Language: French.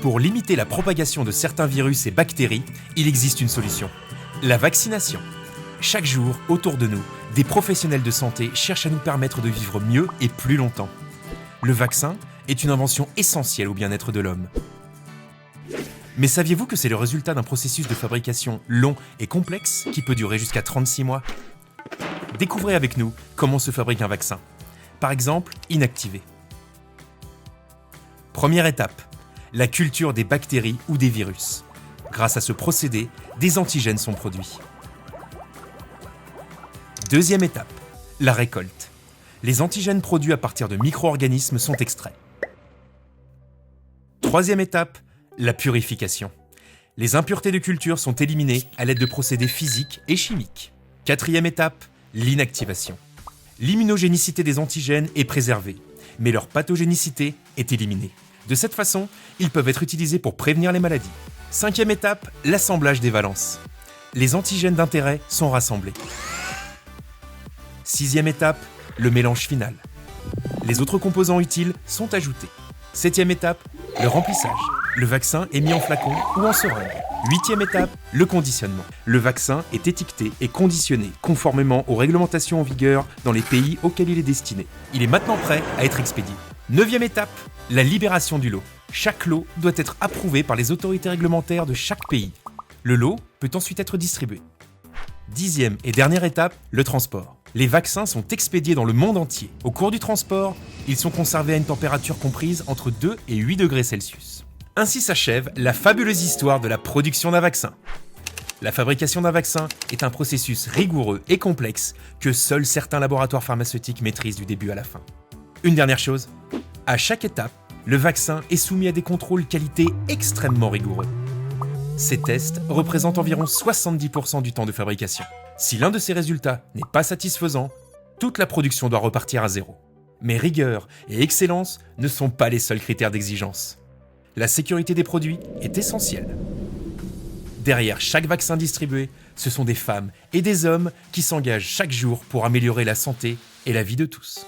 Pour limiter la propagation de certains virus et bactéries, il existe une solution. La vaccination. Chaque jour, autour de nous, des professionnels de santé cherchent à nous permettre de vivre mieux et plus longtemps. Le vaccin est une invention essentielle au bien-être de l'homme. Mais saviez-vous que c'est le résultat d'un processus de fabrication long et complexe qui peut durer jusqu'à 36 mois ? Découvrez avec nous comment se fabrique un vaccin. Par exemple, inactivé. Première étape, la culture des bactéries ou des virus. Grâce à ce procédé, des antigènes sont produits. Deuxième étape, la récolte. Les antigènes produits à partir de micro-organismes sont extraits. Troisième étape, la purification. Les impuretés de culture sont éliminées à l'aide de procédés physiques et chimiques. Quatrième étape, l'inactivation. L'immunogénicité des antigènes est préservée, mais leur pathogénicité est éliminée. De cette façon, ils peuvent être utilisés pour prévenir les maladies. Cinquième étape, l'assemblage des valences. Les antigènes d'intérêt sont rassemblés. Sixième étape, le mélange final. Les autres composants utiles sont ajoutés. Septième étape, le remplissage. Le vaccin est mis en flacon ou en seringue. Huitième étape, le conditionnement. Le vaccin est étiqueté et conditionné conformément aux réglementations en vigueur dans les pays auxquels il est destiné. Il est maintenant prêt à être expédié. Neuvième étape, la libération du lot. Chaque lot doit être approuvé par les autorités réglementaires de chaque pays. Le lot peut ensuite être distribué. Dixième et dernière étape, le transport. Les vaccins sont expédiés dans le monde entier. Au cours du transport, ils sont conservés à une température comprise entre 2 et 8 degrés Celsius. Ainsi s'achève la fabuleuse histoire de la production d'un vaccin. La fabrication d'un vaccin est un processus rigoureux et complexe que seuls certains laboratoires pharmaceutiques maîtrisent du début à la fin. Une dernière chose, à chaque étape, le vaccin est soumis à des contrôles qualité extrêmement rigoureux. Ces tests représentent environ 70% du temps de fabrication. Si l'un de ces résultats n'est pas satisfaisant, toute la production doit repartir à zéro. Mais rigueur et excellence ne sont pas les seuls critères d'exigence. La sécurité des produits est essentielle. Derrière chaque vaccin distribué, ce sont des femmes et des hommes qui s'engagent chaque jour pour améliorer la santé et la vie de tous.